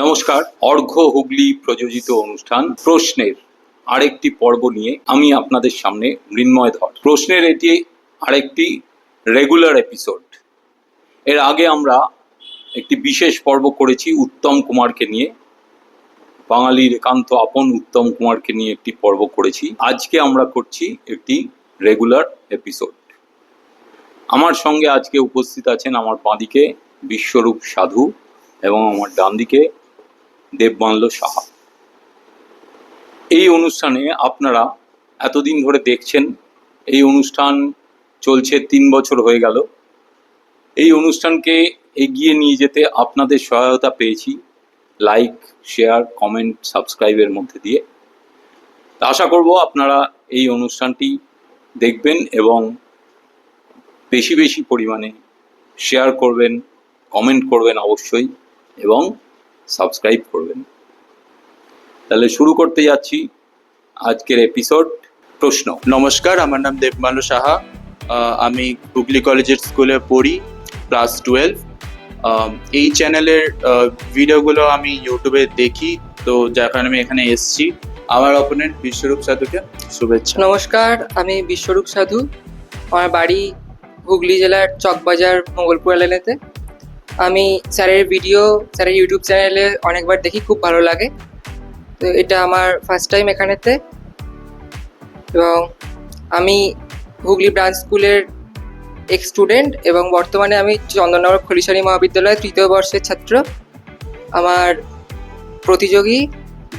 নমস্কার। অর্ঘ্য হুগলি প্রযোজিত অনুষ্ঠান প্রশ্নের আরেকটি পর্ব নিয়ে আমি আপনাদের সামনে মৃন্ময় ধর। প্রশ্নের এটি আরেকটি রেগুলার এপিসোড। এর আগে আমরা একটি বিশেষ পর্ব করেছি উত্তম কুমারকে নিয়ে, বাঙালির একান্ত আপন উত্তম কুমারকে নিয়ে একটি পর্ব করেছি। আজকে আমরা করছি একটি রেগুলার এপিসোড। আমার সঙ্গে আজকে উপস্থিত আছেন আমার বাঁদিকে বিশ্বরূপ সাধু এবং আমার ডান দিকে দেবমাল্য সাহা। এই অনুষ্ঠানে আপনারা এতদিন ধরে দেখছেন, এই অনুষ্ঠান চলছে 3 বছর হয়ে গেল। এই অনুষ্ঠানকে এগিয়ে নিয়ে যেতে আপনাদের সহায়তা পেয়েছি লাইক, শেয়ার, কমেন্ট, সাবস্ক্রাইবের মধ্যে দিয়ে। আশা করব আপনারা এই অনুষ্ঠানটি দেখবেন এবং বেশি বেশি পরিমাণে শেয়ার করবেন, কমেন্ট করবেন অবশ্যই, এবং সাবস্ক্রাইব করবেন। তাহলে শুরু করতে যাচ্ছি আজকের এপিসোড প্রশ্ন। নমস্কার, আমার নাম দেবমাল্য সাহা। আমি হুগলি কলেজের স্কুলে পড়ি, ক্লাস 12। এই চ্যানেলের ভিডিওগুলো আমি ইউটিউবে দেখি, তো যার কারণে আমি এখানে এসেছি। আমার অপোনেন্ট বিশ্বরূপ সাধুকে শুভেচ্ছা। নমস্কার, আমি বিশ্বরূপ সাধু। আমার বাড়ি হুগলি জেলার চকবাজার মঙ্গলপুর লাইনেতে। আমি স্যারের ইউটিউব চ্যানেলে অনেকবার দেখি, খুব ভালো লাগে। তো এটা আমার ফার্স্ট টাইম এখানেতে, এবং আমি হুগলি ব্রাঞ্চ স্কুলের এক্স স্টুডেন্ট এবং বর্তমানে আমি চন্দননগর খলিশানী মহাবিদ্যালয়ের 3য় বর্ষের ছাত্র। আমার প্রতিযোগী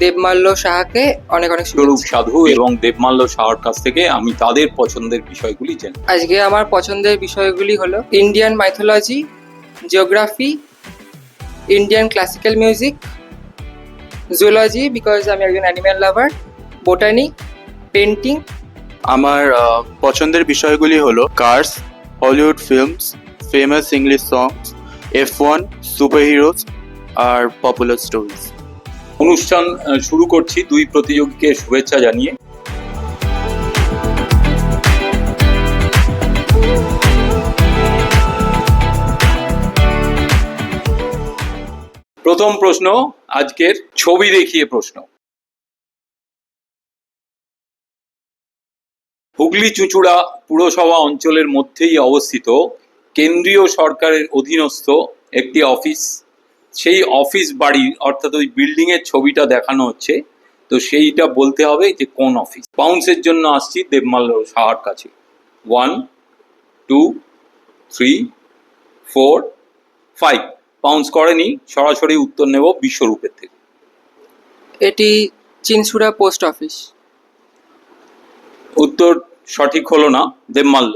দেবমাল্য সাহাকে অনেক অনেক বিশ্বরূপ সাধু এবং দেবমাল্য সাহার কাছ থেকে আমি তাদের পছন্দের বিষয়গুলি জানি। আজকে আমার পছন্দের বিষয়গুলি হলো Indian mythology, geography, Indian classical music, zoology because আমি একজন অ্যানিম্যাল লাভার, বোটানি, পেন্টিং। আমার পছন্দের বিষয়গুলি হলো cars, Hollywood films, famous English songs, F1, super heroes আর পপুলার স্টোরিজ। অনুষ্ঠান শুরু করছি 2 প্রতিযোগীকে শুভেচ্ছা জানিয়ে। প্রথম প্রশ্ন আজকের ছবি দেখিয়ে প্রশ্ন। হুগলি চুঁচুড়া পুরসভা অঞ্চলের মধ্যেই অবস্থিত কেন্দ্রীয় সরকারের অধীনস্থ একটি অফিস। সেই অফিস বাড়ির অর্থাৎ ওই বিল্ডিং এর ছবিটা দেখানো হচ্ছে, তো সেইটা বলতে হবে যে কোন অফিস। পাউন্সের জন্য আসছি দেবমাল্য সাহার কাছে। 1, 2, 3, 4, 5। পাউন্স করেনি, সরাসরি উত্তর নেব বিশ্বরূপের থেকে। এটি চিনসুরা পোস্ট অফিস। উত্তর সঠিক হলো না দেবমাল্য।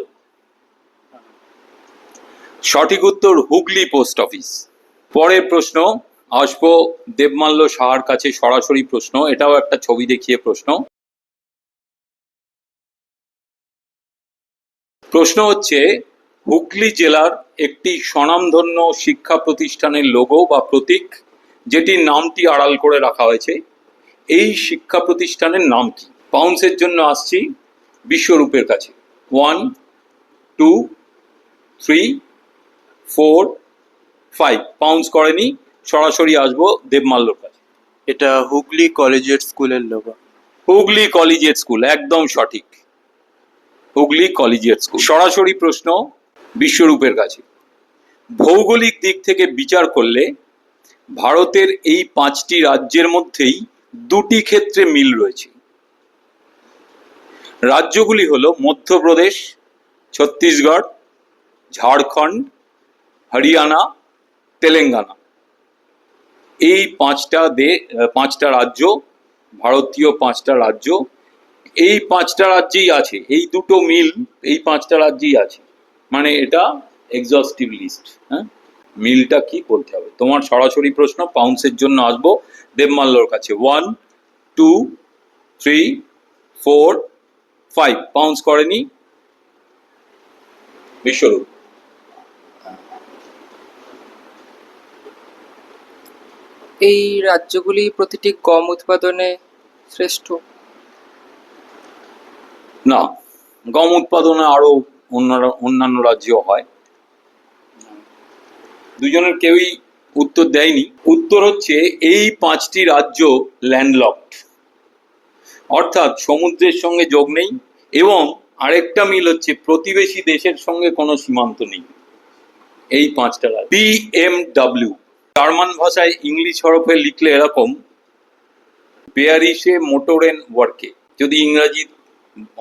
সঠিক উত্তর হুগলি পোস্ট অফিস। পরের প্রশ্ন আসবো দেবমাল্য সাহার কাছে, সরাসরি প্রশ্ন, এটাও একটা ছবি দেখিয়ে প্রশ্ন। প্রশ্ন হচ্ছে হুগলি জেলার একটি স্বনামধন্য শিক্ষা প্রতিষ্ঠানের লোগো বা প্রতীক, যেটির নামটি আড়াল করে রাখা হয়েছে, এই শিক্ষা প্রতিষ্ঠানের নাম কি? পাউন্সের জন্য আসছি বিশ্বরূপের কাছে। 1, 2, 3, 4, 5। পাউন্স করেনি, সরাসরি আসবো দেবমাল্যর কাছে। এটা হুগলি কলেজিয়েট স্কুলের লোগো। হুগলি কলেজিয়েট স্কুল, একদম সঠিক, হুগলি কলেজিয়েট স্কুল। সরাসরি প্রশ্ন বিশ্বরূপের কাছে। ভৌগোলিক দিক থেকে বিচার করলে ভারতের এই 5টি রাজ্যের মধ্যেই 2টি ক্ষেত্রে মিল রয়েছে। রাজ্যগুলি হলো মধ্যপ্রদেশ, ছত্তিশগড়, ঝাড়খণ্ড, হরিয়ানা, তেলেঙ্গানা। এই 5টা রাজ্য, ভারতীয় 5টা রাজ্য, এই 5টা রাজ্যেই আছে, এই 2টো মিল এই 5টা রাজ্যেই আছে। মানে এটা এক্সস্টিভ লিস্ট। হ্যাঁ, মিলটা কি বলতে হবে। তোমার সরাসরি প্রশ্ন, পাউন্সের জন্য আসবো দেবমাল্যর কাছে। 1, 2, 3, 4, 5। পাউন্স করেনি বিশ্বরূপ। এই রাজ্যগুলি প্রতিটি গম উৎপাদনে শ্রেষ্ঠ। না, গম উৎপাদনে আরো অন্যান্য রাজ্যও হয়। দুজনের কেউই উত্তর দেয়নি। উত্তর হচ্ছে এই 5টি রাজ্য ল্যান্ডলকড, অর্থাৎ সমুদ্রের সঙ্গে যোগ নেই, এবং আরেকটা মিল হচ্ছে প্রতিবেশী দেশের সঙ্গে কোনো সীমান্ত নেই। এই 5টা রাজ্য। BMW জার্মান ভাষায় ইংলিশ হরফে লিখলে এরকম, বেয়ারিশে মোটরেন ওয়ার্কে, যদি ইংরাজি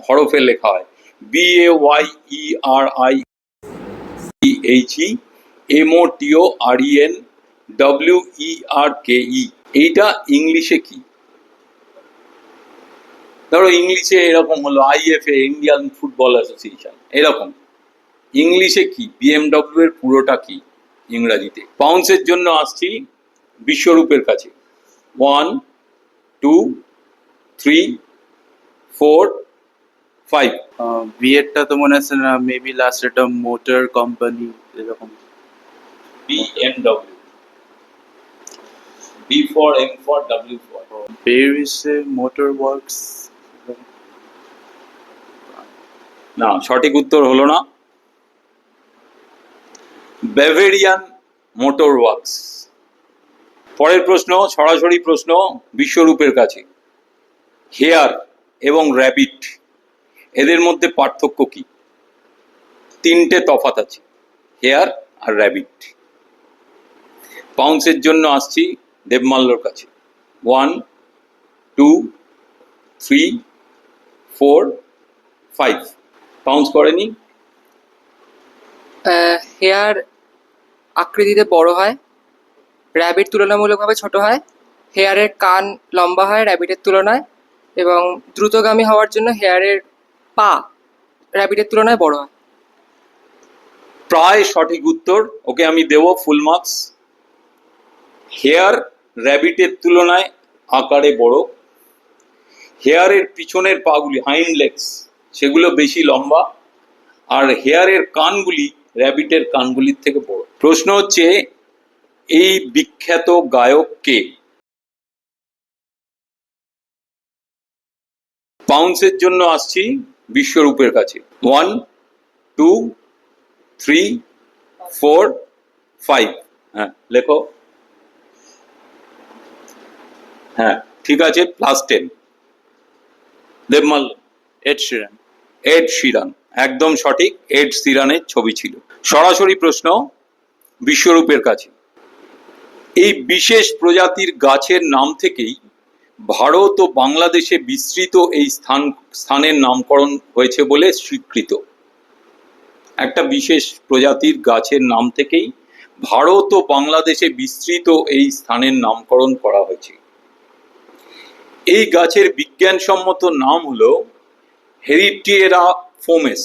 হরফে লেখা হয় BAYERIEMOTORENWERKE, এইটা ইংলিশে কি? ধরো ইংলিশে এরকম হলো IFA, ইন্ডিয়ান ফুটবল অ্যাসোসিয়েশন, এরকম। ইংলিশে কি? BMW এর পুরোটা কি ইংরাজিতে? পাউন্সের জন্য আসছি বিশ্বরূপের কাছে। 1 2 3 4 5। বিয়েরটা তো মনে আছে না, মেবি লাস্ট একটা মোটর কোম্পানি এরকম। BMW, B for M for W for। পেরিসে মোটর ওয়ার্কস। না, সঠিক উত্তর হলো না। Bavarian motor works. পরের প্রশ্ন, সরাসরি প্রশ্ন বিশ্বরূপের কাছে। হেয়ার এবং র্যাবিট, এদের মধ্যে পার্থক্য কি? 3টে তফাৎ আছে, হেয়ার আর র্যাবিট। পাউন্সের জন্য আসছি দেবমাল্যর কাছে। 1 2 3 4 5। পাউন্স করেনি। হেয়ার আকৃতিতে বড় হয়, র্যাবিট তুলনামূলকভাবে ছোট হয়। হেয়ারের কান লম্বা হয় র্যাবিটের তুলনায়, এবং দ্রুতগামী হওয়ার জন্য হেয়ারের পা র্যাবিটের তুলনায় বড় হয়। প্রায় সঠিক উত্তর, ওকে আমি দেব ফুল মার্কস। হেয়ার র্যাবিটের তুলনায় আকারে বড়, হেয়ারের পিছনের পাগুলি হাইন্ড লেগস সেগুলো বেশি লম্বা, আর হেয়ারের কানগুলি র্যাবিটের কানগুলির থেকে বড়। প্রশ্ন হচ্ছে এই বিখ্যাত গায়ক কে? পাউন্সের জন্য আসছি বিশ্বরূপের কাছে। 1 2 3 4 5। হ্যাঁ লেখো। হ্যাঁ ঠিক আছে, +10। Debmalya. Ed Sheeran. Ed Sheeran, একদম সঠিক। এড শিরানের ছবি ছিল। সরাসরি প্রশ্ন বিশ্বরূপের কাছে। এই বিশেষ প্রজাতির গাছের নাম থেকেই ভারত ও বাংলাদেশে বিস্তৃত এই স্থানের নামকরণ হয়েছে বলে স্বীকৃত। একটা বিশেষ প্রজাতির গাছের নাম থেকেই ভারত ও বাংলাদেশে বিস্তৃত এই স্থানের নামকরণ করা হয়েছে। এই গাছের বিজ্ঞানসম্মত নাম হলো হেরিটিয়েরা ফোমেস।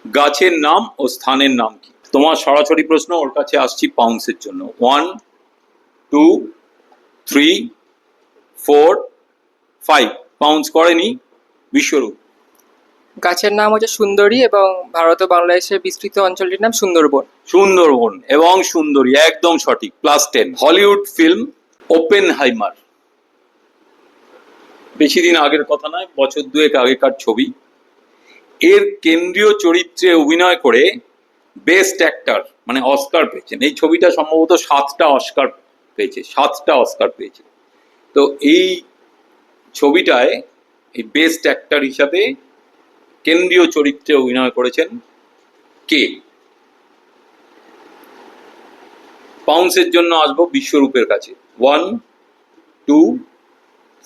গাছের নাম ও স্থানের নাম কি? তোমার সরাসরি প্রশ্ন, ওর কাছে আসছি পাউন্সের জন্য। 1 2 3 4 5। পাউন্স করেনি বিশ্বরূপ। গাছের নাম হচ্ছে সুন্দরী, এবং ভারত ও বাংলাদেশের বিস্তৃত অঞ্চলটির নাম সুন্দরবন। সুন্দরবন এবং সুন্দরী, একদম সঠিক। +10। হলিউড ফিল্ম ওপেনহাইমার, বেশি দিন আগের কথা নয়, বছর 2 আগেকার ছবি। এর কেন্দ্রীয় চরিত্রে অভিনয় করে বেস্ট অ্যাক্টর মানে অস্কার পেয়েছেন। এই ছবিটা সম্ভবত 7টা অস্কার পেয়েছে, 7টা অস্কার পেয়েছে। তো এই ছবিটায় এই বেস্ট অ্যাক্টর হিসাবে কেন্দ্রীয় চরিত্রে অভিনয় করেছেন কে? পাউন্সের জন্য আসবো বিশ্বরূপের কাছে। 1 2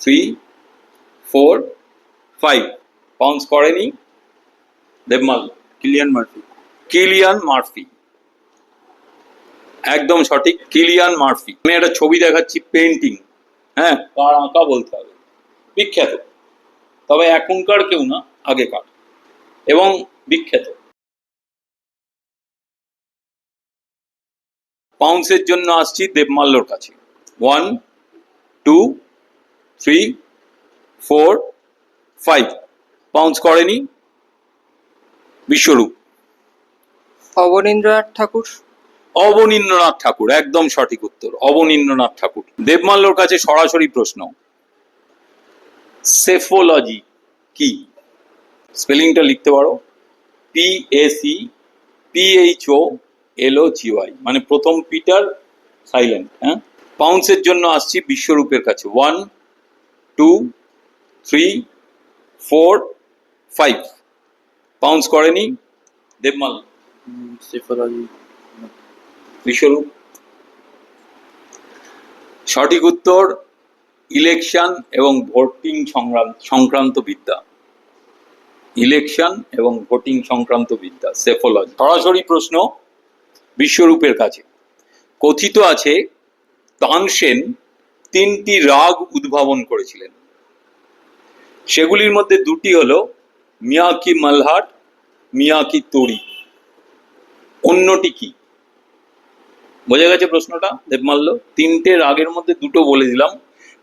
3 4 5। পাউন্স করেনি Debmalya. Kylian Murphy. Kylian Murphy, একদম সঠিক। Kylian Murphy. আমি একটা ছবি দেখাচ্ছি, পেন্টিং, হ্যাঁ কার আঁকা বলতে হবে, বিখ্যাত, তবে এখনকার কেউ না, আগেকার, এবং বিখ্যাত। পাউন্সের জন্য আসছি দেবমাল্যর কাছে। 1 2 3 4 5। পাউন্স করেনি বিশ্বরূপ। অবনীন্দ্রনাথ ঠাকুর। অবনীন্দ্রনাথ ঠাকুর, একদম সঠিক উত্তর, অবনীন্দ্রনাথ ঠাকুর। দেবমাল্যর কাছে সরাসরি প্রশ্ন, সেফোলজি কি? স্পেলিংটা লিখতে পারো, PACPHOLOGY, মানে প্রথম পিটার সাইলেন্ট। হ্যাঁ, পাউন্সের জন্য আসছি বিশ্বরূপের কাছে। 1 2 3 4 5। পাউন্স করেনি দেবমাল্য। সেফোলজি। বিশ্বরূপ। সঠিক উত্তর ইলেকশন এবং ভোটিং সংক্রান্ত বিদ্যা। ইলেকশন এবং ভোটিং সংক্রান্ত বিদ্যা, সেফোলজি। সরাসরি প্রশ্ন বিশ্বরূপের কাছে। কথিত আছে তানসেন 3টি রাগ উদ্ভাবন করেছিলেন। সেগুলির মধ্যে দুটি হলো মিয়াকি মালহার, মিয়াকি তোড়ি। অন্যটি কি? বোঝা গেছে প্রশ্নটা দেবমাল্য? 3টে রাগের মধ্যে দুটো বলে দিলাম,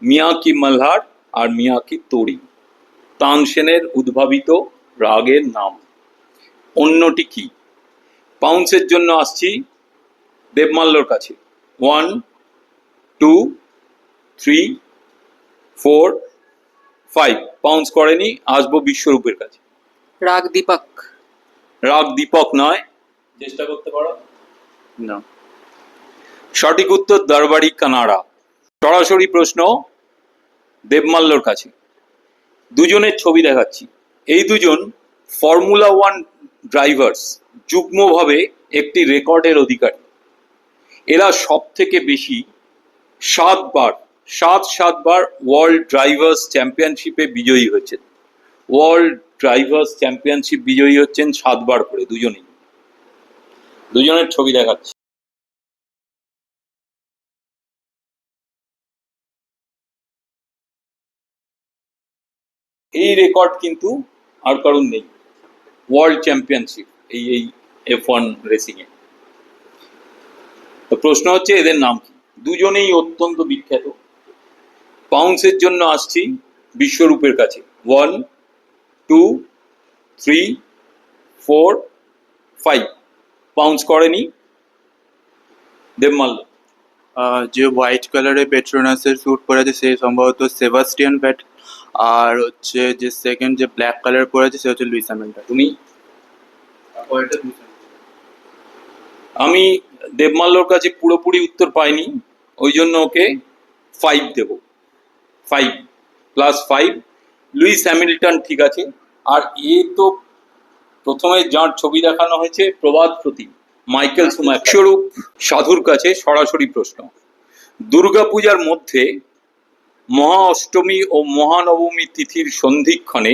মিয়াকি মালহার আর মিয়াকি তোড়ি, তানসেনের উদ্ভাবিত রাগের নাম। অন্যটি কি? পাউন্সের জন্য আসছি দেবমাল্যর কাছে। 1 2 3 4 5। পাউন্স করেনি, আসবো বিশ্বরূপের কাছে। রাগ দীপক। রাগ দীপক নয়, চেষ্টা করতে পারো। না। সঠিক উত্তর দরবারি কানাড়া। সরাসরি প্রশ্ন দেবমাল্যর কাছে। দুজনের ছবি দেখাচ্ছি। এই দুজন ফর্মুলা 1 ড্রাইভার্স, যুগ্মভাবে একটি রেকর্ডের অধিকারী। এরা সব থেকে বেশি 7বার ওয়ার্ল্ড ড্রাইভার্স চ্যাম্পিয়নশিপে বিজয়ী হয়েছেন। ওয়ার্ল্ড ড্রাইভার্স চ্যাম্পিয়নশিপ বিজয়ী হচ্ছেন 7বার করে দুজনেই। দুজনের ছবি দেখাচ্ছি। এই রেকর্ড কিন্তু আর কারণ নেই, ওয়ার্ল্ড চ্যাম্পিয়নশিপ এই F1 রেসিং এ। তো প্রশ্ন হচ্ছে এদের নাম কি? দুজনেই অত্যন্ত বিখ্যাত। পাউন্সের জন্য আসছি বিশ্বরূপের কাছে। 1 2 3 4 5। পাউন্স করেনি দেবমাল্য। যে হোয়াইট কালারের পেট্রোনাসের স্যুট পরে আছে সে সম্ভবত সেবাস্টিয়ান ভ্যাট, আর হচ্ছে যে সেকেন্ড যে ব্ল্যাক কালার পরে আছে সে হচ্ছে লুইস হ্যামিল্টন। তুমি? আমি দেবমাল্যর কাছে পুরোপুরি উত্তর পাইনি, ওই জন্য ওকে 5 দেব। 5 প্লাস 5। লুইস হ্যামিল্টন ঠিক আছে। আর এ তো প্রথমে যার ছবি দেখানো হয়েছে প্রবাদ প্রতীক, মাইকেল শুমাখার। বিশ্বরূপ সাধুর কাছে সরাসরি প্রশ্ন। দুর্গাপূজার মধ্যে মহা অষ্টমী ও মহানবমী তিথির সন্ধিক্ষণে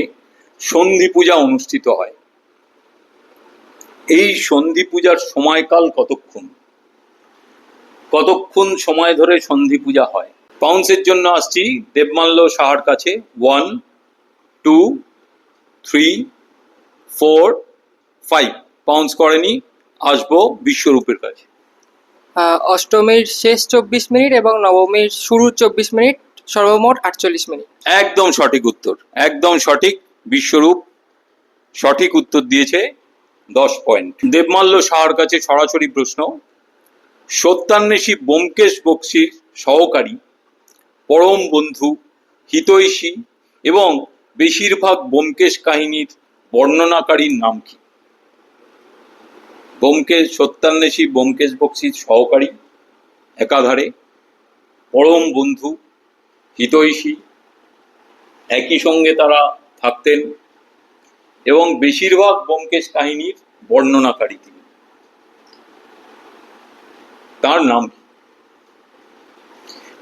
সন্ধি পূজা অনুষ্ঠিত হয়। এই সন্ধি পূজার সময়কাল কতক্ষণ? কতক্ষণ সময় ধরে সন্ধি পূজা হয়? পাউন্সের জন্য আসছি দেবমাল্য সাহার কাছে। 1 2 3 4 5। পাউন্স করেনি, আসবো বিশ্বরূপের কাছে। অষ্টমীর শেষ 24 মিনিট এবং নবমীর শুরুর 24 মিনিট, সর্বমোট 48 মিনিট। একদম সঠিক উত্তর, একদম সঠিক। বিশ্বরূপ সঠিক উত্তর দিয়েছে, 10 পয়েন্ট। দেবমাল্য সাহার কাছে সরাসরি প্রশ্ন। সত্যান্বেষী ব্যোমকেশ বক্সীর সহকারী, পরম বন্ধু, হিতৈষী এবং বেশিরভাগ ব্যোমকেশ কাহিনীর বর্ণনাকারীর নাম কি? সত্যান্বেষী ব্যোমকেশ বক্সীর সহকারী একাধারে, পরম বন্ধু, হিতৈষী, একই সঙ্গে তারা থাকতেন এবং বেশিরভাগ ব্যোমকেশ কাহিনীর বর্ণনাকারী তিনি। তার নাম কি?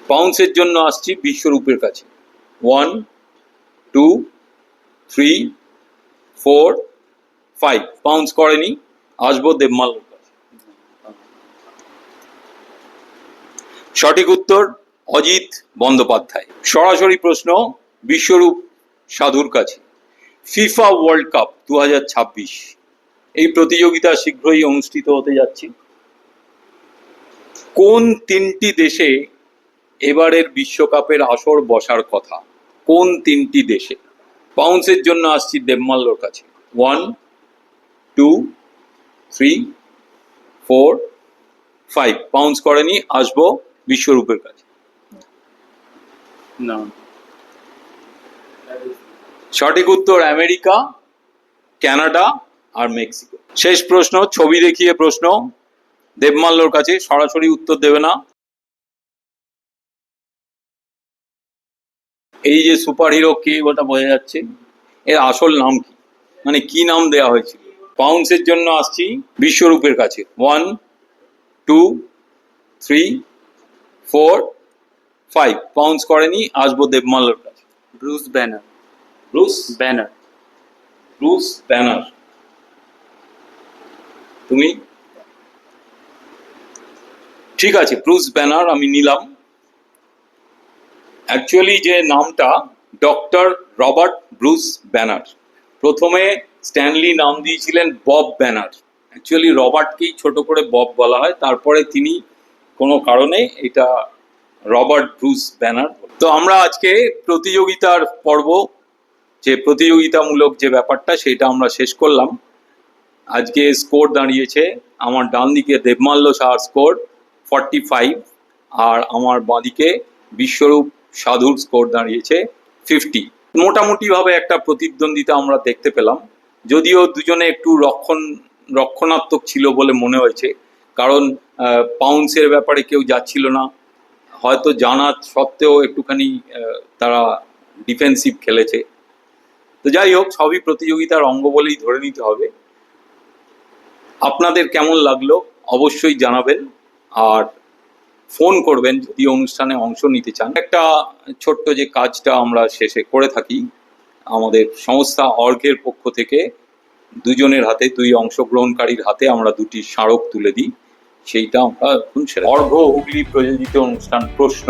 পাউন্সের জন্য আসছি বিশ্বরূপের কাছে। 1 2 3 4 5। পাউন্স করেনি, আসবো দেবমাল্যর কাছে। সঠিক উত্তর অজিত বন্দ্যোপাধ্যায়। সরাসরি প্রশ্ন বিশ্বরূপ সাধুর কাছে। ফিফা ওয়ার্ল্ড কাপ 2026 এই প্রতিযোগিতা শীঘ্রই অনুষ্ঠিত হতে যাচ্ছে। কোন 3টি দেশে এবারের বিশ্বকাপের আসর বসার কথা? কোন 3টি দেশে? পাউন্সের জন্য আসছি দেবমাল্যর কাছে। 1 2 3 4 5। পাউন্স করেনি, আসবো বিশ্বরূপের কাছে। না। সঠিক উত্তর আমেরিকা, কানাডা আর মেক্সিকো। শেষ প্রশ্ন, ছবি দেখিয়ে প্রশ্ন। দেবমাল্যর কাছে সরাসরি উত্তর দেবে না, এই যে সুপার হিরো কে ওটা বোঝা যাচ্ছে, এর আসল নাম কি, মানে কি নাম দেওয়া হয়েছিল। পাউন্সের জন্য আসছি বিশ্বরূপের কাছে। 1 2 3 4 5 পাউন্স করেনি, আসবো দেবমাল্যর কাছে। Bruce banner. Bruce banner. Bruce banner. তুমি? ঠিক আছে, ব্রুস ব্যানার আমি নিলাম। অ্যাকচুয়ালি যে নামটা ডক্টর রবার্ট ব্রুস ব্যানার, প্রথমে স্ট্যানলি নাম দিয়েছিলেন বব ব্যানার। অ্যাকচুয়ালি রবার্টকেই ছোট করে বব বলা হয়, তারপরে তিনি কোনো কারণে এটা রবার্ট ব্রুস ব্যানার। তো আমরা আজকে প্রতিযোগিতার পর্ব, যে প্রতিযোগিতামূলক যে ব্যাপারটা, সেটা আমরা শেষ করলাম। আজকে স্কোর দাঁড়িয়েছে আমার ডান দিকে দেবমাল্য সাহার স্কোর 45, আর আমার বাঁদিকে বিশ্বরূপ সাধুর স্কোর দাঁড়িয়েছে 50। মোটামুটিভাবে একটা প্রতিদ্বন্দ্বিতা আমরা দেখতে পেলাম, যদিও দুজনে একটু রক্ষণাত্মক ছিল বলে মনে হয়েছে, কারণ পাউন্সের ব্যাপারে কেউ যাচ্ছিল না, হয়তো জানা সত্ত্বেও একটুখানি তারা ডিফেন্সিভ খেলেছে। তো যাই হোক, সবই প্রতিযোগিতার অঙ্গ বলেই ধরে নিতে হবে। আপনাদের কেমন লাগলো অবশ্যই জানাবেন, আর ফোন করবেন যদি অনুষ্ঠানে অংশ নিতে চান। একটা ছোট্ট যে কাজটা আমরা শেষে করে থাকি, আমাদের সংস্থা অর্ঘের পক্ষ থেকে দুজনের হাতে, দুই অংশগ্রহণকারীর হাতে আমরা দুটি স্মারক তুলে দিই, সেইটা আমরা এখন সেরে। অর্ঘ হুগলি প্রযোজিত অনুষ্ঠান প্রশ্ন,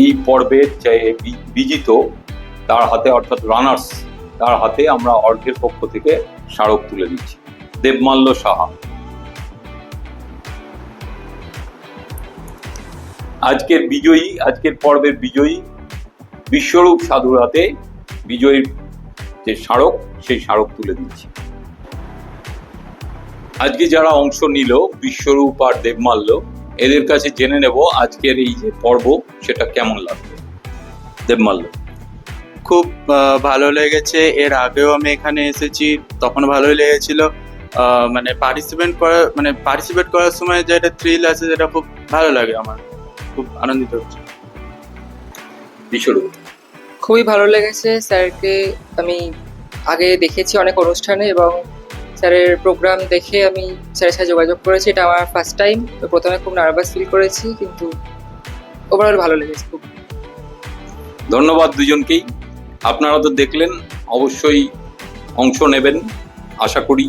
এই পর্বের যে বিজিত তার হাতে, অর্থাৎ রানার্স, তার হাতে আমরা অর্ঘের পক্ষ থেকে স্মারক তুলে দিচ্ছি। দেবমাল্য সাহা। আজকের পর্বের বিজয়ী বিশ্বরূপ সাধুর হাতে বিজয়ীর যে স্মারক, সেই স্মারক তুলে দিচ্ছি। আজকে যারা অংশ নিল, বিশ্বরূপ আর দেবমাল্য, এদের কাছে জেনে নেব আজকের এই যে পর্ব সেটা কেমন লাগবে। দেবমাল্য। খুব ভালো লেগেছে। এর আগেও আমি এখানে এসেছি, তখন ভালোই লেগেছিল। মানে পার্টিসিপেট করার সময় যে একটা থ্রিল আছে, যেটা খুব ভালো লাগে, আমার খুব আনন্দিত হচ্ছে। বিশ্বরূপ। খুবই ভালো লেগেছে। স্যারকে আমি আগে দেখেছি অনেক অনুষ্ঠানে, এবং স্যারের প্রোগ্রাম দেখে আমি স্যারের সাথে যোগাযোগ করেছি। এটা আমার ফার্স্ট টাইম। তো প্রথমে খুব নার্ভাস ফিল করেছি, কিন্তু ওভারঅল ভালো লেগেছে খুব। ধন্যবাদ দুজনকেই। আপনারা তো দেখলেন, অবশ্যই অংশ নেবেন আশা করি।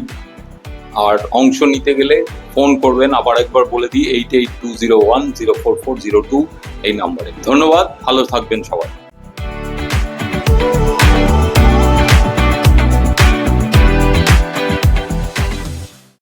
আর অংশ নিতে গেলে ফোন করবেন, আবার একবার বলে দিই, 8820104402 এই নাম্বারে। ধন্যবাদ, ভালো থাকবেন সবাই।